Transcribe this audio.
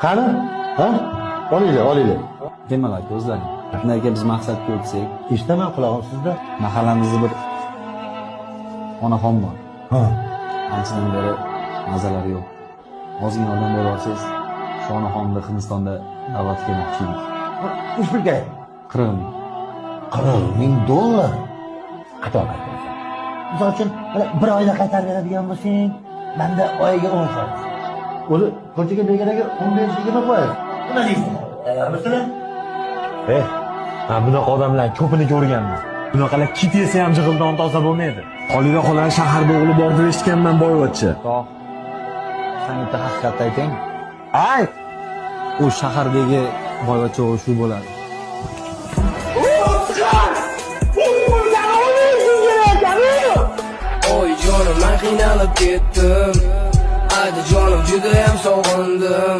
Qani? Ha? Olinglar. Demak aka o'zlaring. Shunday aka biz maqsadga o'tsak, Eshitaman qulog'im sizda. mahallamizda bir onaxon bor. Ha. Anchadan beri mazalari yo'q. Ozgina yordam berib olsangiz, shu onaxonni Hindistonda da'vatga kelmoqchi edik. Uch pulga. 40 ming. $40,000. Qator qaytarasan. Misol uchun, bir oyda qaytarib beradigan bo'lsang, menda oyiga 10 foiz. O'zi ko'chaga belgilagan 15-20 foiz. Nima deysiz? Masalan, bunaqa odamlar ko'pini ko'rganman. Bunaqalar kit yesa ham jig'ildan toza bo'lmaydi. Xolida xola shaharda o'g'li bor deb eshitganman boyvachcha. Toh. Sen bitta haqiqatni aytang. Ay! U shahardagi boyvachcha o'g'li shu bo'ladi. Oy jonim men qiynalib ketdim. Ayda jonim juda ham sog'indim.